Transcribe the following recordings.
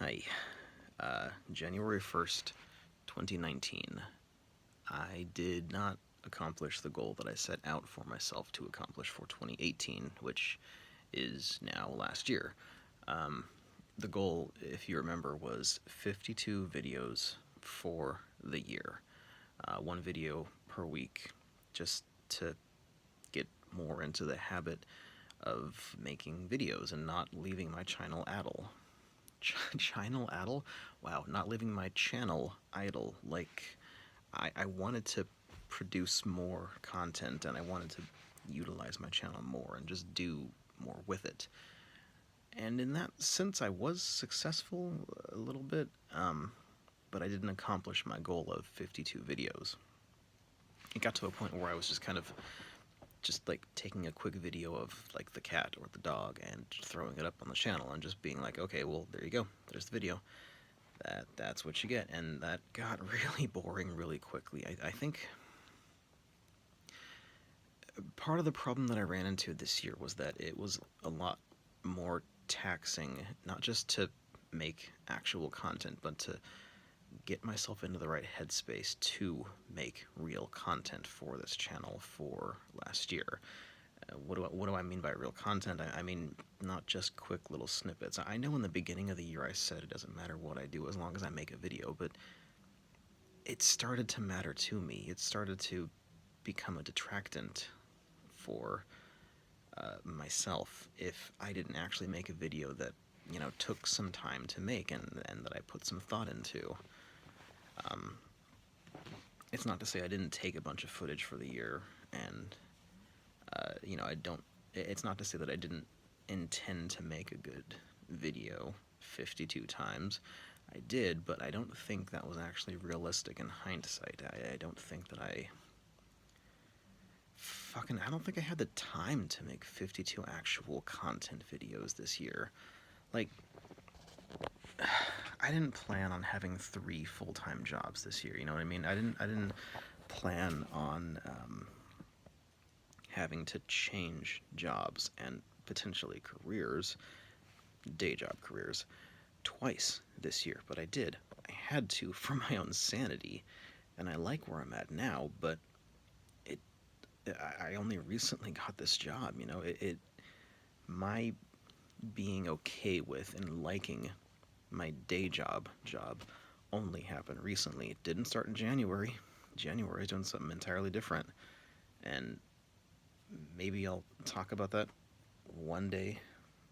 Hi. January 1st, 2019. I did not accomplish the goal that I set out for myself to accomplish for 2018, which is now last year. Um, the goal, if you remember, was 52 videos for the year. One video per week, just to get more into the habit of making videos and not leaving my channel idle. Channel idle? Wow, not leaving my channel idle. Like, I wanted to produce more content and I wanted to utilize my channel more and just do more with it. And in that sense, I was successful a little bit, but I didn't accomplish my goal of 52 videos. It got to a point where I was just like taking a quick video of like the cat or the dog and throwing it up on the channel and just being like, okay, well, there you go, there's the video. That's what you get. And that got really boring really quickly. I think part of the problem that I ran into this year was that it was a lot more taxing, not just to make actual content, but to get myself into the right headspace to make real content for this channel for last year. What do I mean by real content? I mean not just quick little snippets. I know in the beginning of the year I said it doesn't matter what I do as long as I make a video, but it started to matter to me. It started to become a detractant for myself if I didn't actually make a video that, you know, took some time to make and that I put some thought into. Um, it's not to say I didn't take a bunch of footage for the year, and you know, I don't. It's not to say that I didn't intend to make a good video 52 times. I did, but I don't think that was actually realistic in hindsight. I don't think that I don't think I had the time to make 52 actual content videos this year. Like, I didn't plan on having 3 full-time jobs this year, you know what I mean? I didn't plan on having to change jobs and potentially careers, day job careers, twice this year, but I did. I had to for my own sanity, and I like where I'm at now, but it I only recently got this job, you know. My being okay with and liking my day job only happened recently. It didn't start in January. January is doing something entirely different, and maybe I'll talk about that one day,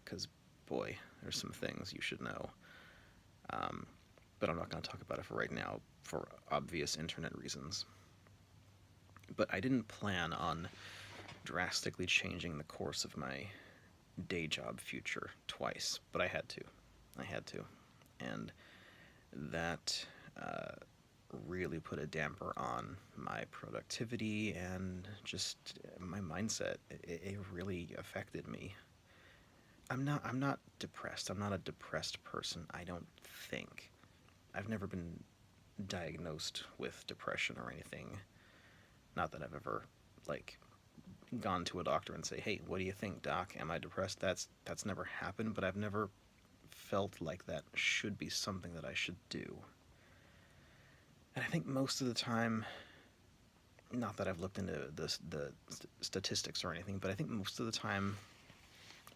because boy, there's some things you should know. Um, but I'm not going to talk about it for right now for obvious internet reasons. But I didn't plan on drastically changing the course of my day job future twice, but I had to. I had to. And that really put a damper on my productivity and just my mindset. It really affected me. I'm not depressed. I'm not a depressed person, I don't think. I've never been diagnosed with depression or anything. Not that I've ever like gone to a doctor and say, "Hey, what do you think, doc? Am I depressed?" That's never happened, but I've never felt like that should be something that I should do. And I think most of the time, not that I've looked into the statistics or anything, but I think most of the time,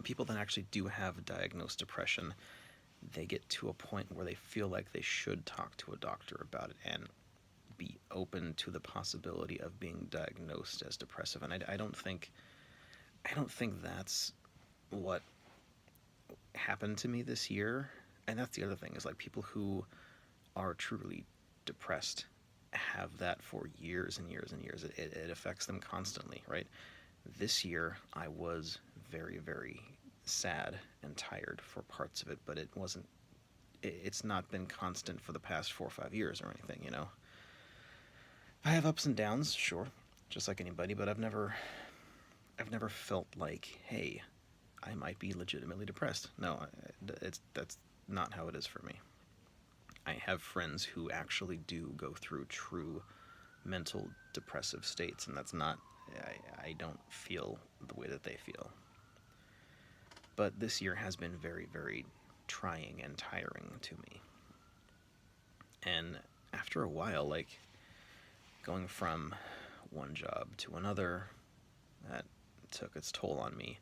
people that actually do have diagnosed depression, they get to a point where they feel like they should talk to a doctor about it and be open to the possibility of being diagnosed as depressive. And I don't think that's what happened to me this year. And that's the other thing, is like people who are truly depressed have that for years and years and years. It affects them constantly, right? This year I was very, very sad and tired for parts of it, but it's not been constant for the past 4 or 5 years or anything, you know. I have ups and downs, sure, just like anybody, but I've never felt like, hey, I might be legitimately depressed. No, that's not how it is for me. I have friends who actually do go through true mental depressive states, and that's not. I don't feel the way that they feel. But this year has been very, very trying and tiring to me. And after a while, like going from one job to another, that took its toll on me.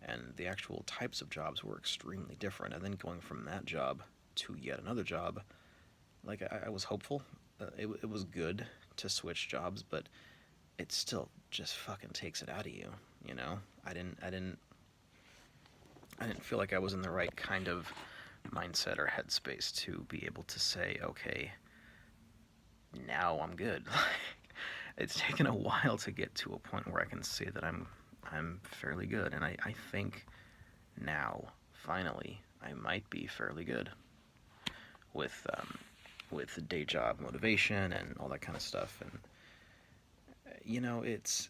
And the actual types of jobs were extremely different. And then going from that job to yet another job, like I was hopeful. It was good to switch jobs, but it still just fucking takes it out of you, you know? I didn't feel like I was in the right kind of mindset or headspace to be able to say, okay, now I'm good. It's taken a while to get to a point where I can say that I'm fairly good, and I think now finally I might be fairly good with the day job motivation and all that kind of stuff. And it's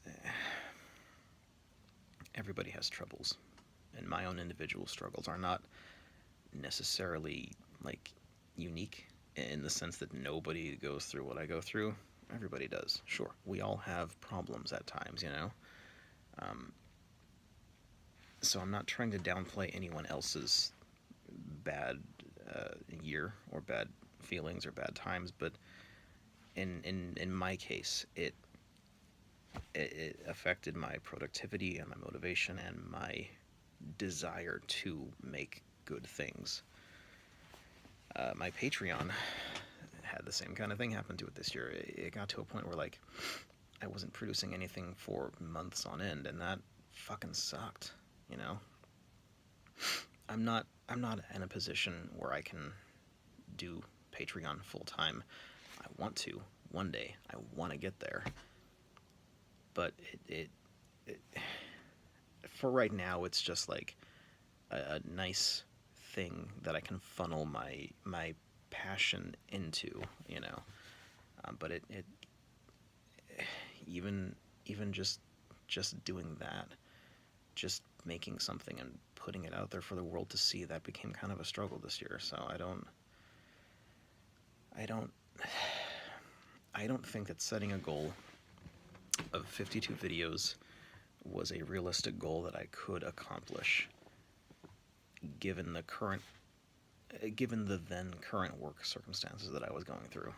everybody has troubles, and my own individual struggles are not necessarily like unique in the sense that nobody goes through what I go through. Everybody does. Sure, we all have problems at times, Um, so I'm not trying to downplay anyone else's bad year or bad feelings or bad times, but in my case, it affected my productivity and my motivation and my desire to make good things. My Patreon had the same kind of thing happen to it this year. It got to a point where like I wasn't producing anything for months on end, and that fucking sucked. You know, I'm not in a position where I can do Patreon full time. I want to one day. I want to get there, but it for right now, it's just like a nice thing that I can funnel my passion into, but it even even just doing that, just making something and putting it out there for the world to see, that became kind of a struggle this year. So I don't I don't think that setting a goal of 52 videos was a realistic goal that I could accomplish given the then current work circumstances that I was going through.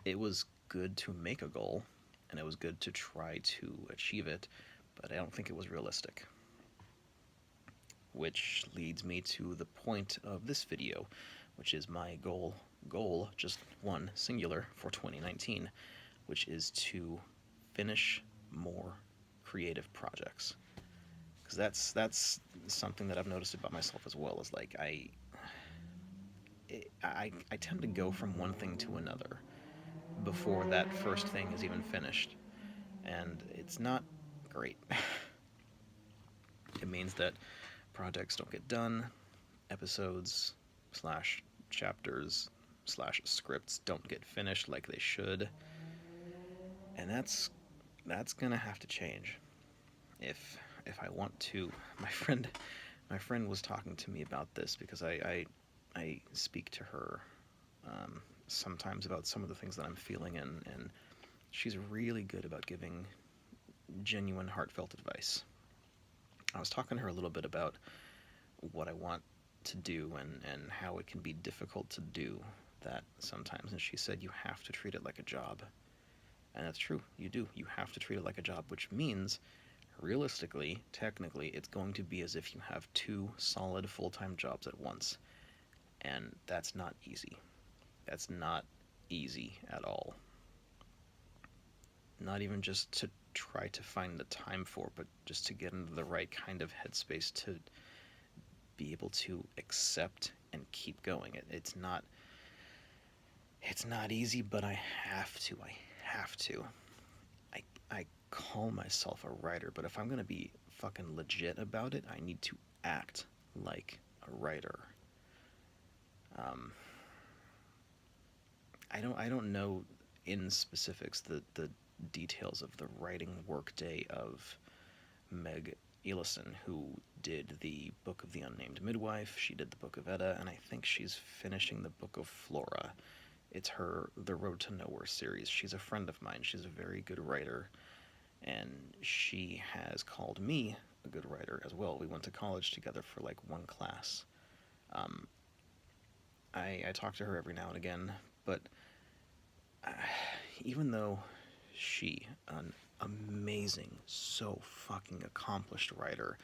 It was good to make a goal, and it was good to try to achieve it, but I don't think it was realistic. Which leads me to the point of this video, which is my goal, just one, singular, for 2019, which is to finish more creative projects. Because that's something that I've noticed about myself as well, is like I tend to go from one thing to another before that first thing is even finished, and it's not great. It means that projects don't get done, episodes slash chapters slash scripts don't get finished like they should, and that's gonna have to change if I want to. My friend was talking to me about this because I speak to her sometimes about some of the things that I'm feeling, and she's really good about giving genuine, heartfelt advice. I was talking to her a little bit about what I want to do and how it can be difficult to do that sometimes, and she said you have to treat it like a job. And that's true, you do. You have to treat it like a job, which means realistically, technically, it's going to be as if you have two solid full-time jobs at once. And that's not easy. That's not easy at all. Not even just to try to find the time for, but just to get into the right kind of headspace to be able to accept and keep going. It's not easy, but I have to. I call myself a writer, but if I'm gonna be fucking legit about it, I need to act like a writer. Um, I don't know in specifics the details of the writing workday of Meg Elison, who did the Book of the Unnamed Midwife. She did the Book of Edda, and I think she's finishing the Book of Flora. It's her The Road to Nowhere series. She's a friend of mine. She's a very good writer, and she has called me a good writer as well. We went to college together for like one class. Um, I talk to her every now and again, but uh, even though she, an amazing, so fucking accomplished writer,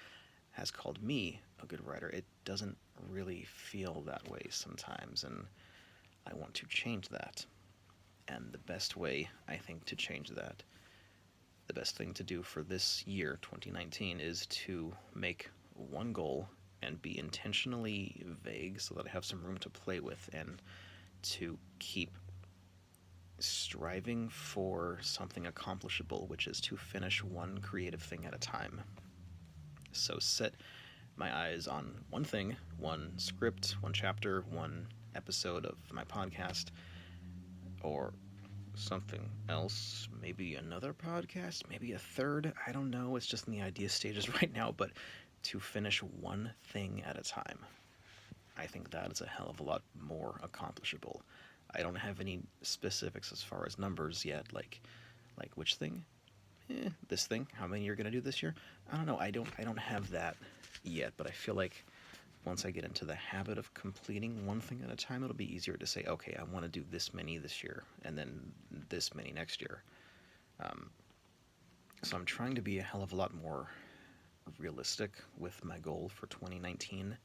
has called me a good writer, it doesn't really feel that way sometimes, and I want to change that. And the best way, I think, to change that, the best thing to do for this year, 2019, is to make one goal and be intentionally vague so that I have some room to play with, and to keep striving for something accomplishable, which is to finish one creative thing at a time. So set my eyes on one thing, one script, one chapter, one episode of my podcast, or something else, maybe another podcast, maybe a third. I don't know. It's just in the idea stages right now, but to finish one thing at a time. I think that is a hell of a lot more accomplishable. I don't have any specifics as far as numbers yet, like which thing? This thing. How many you're gonna do this year? I don't know. I don't have that yet, but I feel like once I get into the habit of completing one thing at a time, it'll be easier to say, okay, I want to do this many this year, and then this many next year. Um, so I'm trying to be a hell of a lot more realistic with my goal for 2019,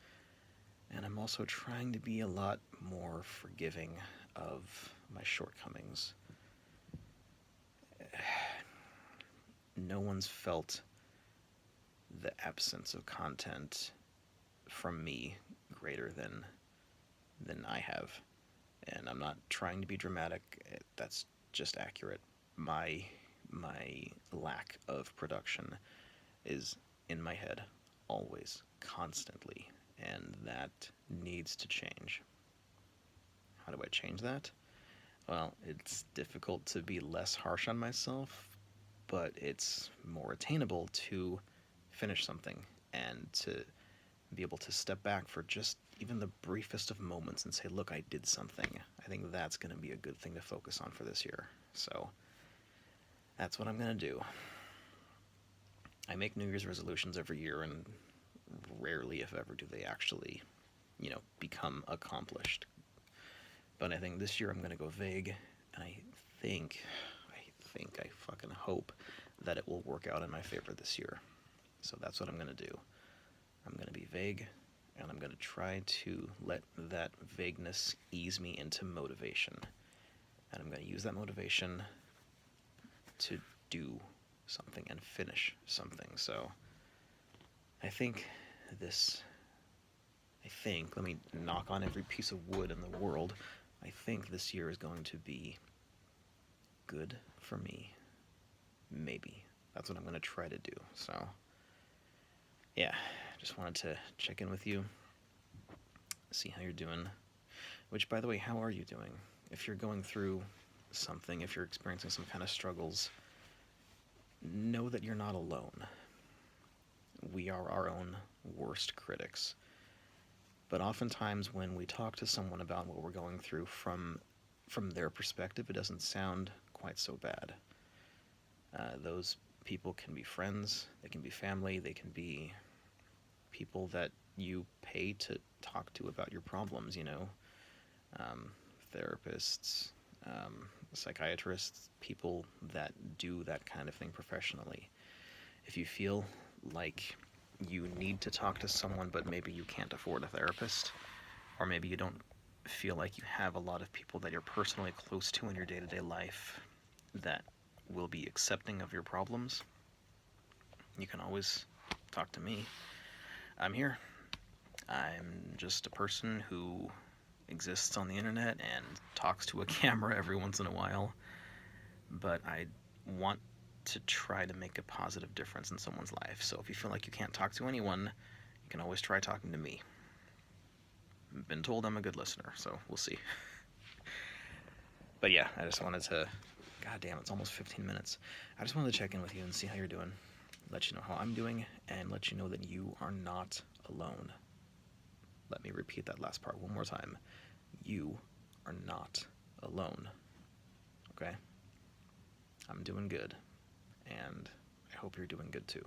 and I'm also trying to be a lot more forgiving of my shortcomings. No one's felt the absence of content from me greater than I have. And I'm not trying to be dramatic. That's just accurate. My lack of production is in my head always, constantly, and that needs to change. How do I change that? Well, it's difficult to be less harsh on myself, but it's more attainable to finish something and to be able to step back for just even the briefest of moments and say, look, I did something. I think that's going to be a good thing to focus on for this year. So that's what I'm going to do. I make New Year's resolutions every year, and rarely, if ever, do they actually, become accomplished. But I think this year I'm going to go vague, and I fucking hope that it will work out in my favor this year. So that's what I'm going to do. I'm going to be vague, and I'm going to try to let that vagueness ease me into motivation. And I'm going to use that motivation to do something and finish something. So I think let me knock on every piece of wood in the world. I think this year is going to be good for me. Maybe. That's what I'm going to try to do. So, yeah, just wanted to check in with you, see how you're doing. Which, by the way, how are you doing? If you're going through something, if you're experiencing some kind of struggles, know that you're not alone. We are our own worst critics. But oftentimes when we talk to someone about what we're going through from their perspective, it doesn't sound quite so bad. Those people can be friends, they can be family, they can be people that you pay to talk to about your problems, therapists, psychiatrists, people that do that kind of thing professionally. If you feel like you need to talk to someone, but maybe you can't afford a therapist, or maybe you don't feel like you have a lot of people that you're personally close to in your day-to-day life that will be accepting of your problems, you can always talk to me. I'm here. I'm just a person who exists on the internet and talks to a camera every once in a while, but I want to try to make a positive difference in someone's life. So if you feel like you can't talk to anyone, you can always try talking to me. I've been told I'm a good listener, so we'll see. But yeah, I just wanted to, god damn, it's almost 15 minutes. I just wanted to check in with you and see how you're doing, let you know how I'm doing, and let you know that you are not alone. Let me repeat that last part one more time. You are not alone. Okay? I'm doing good, and I hope you're doing good too.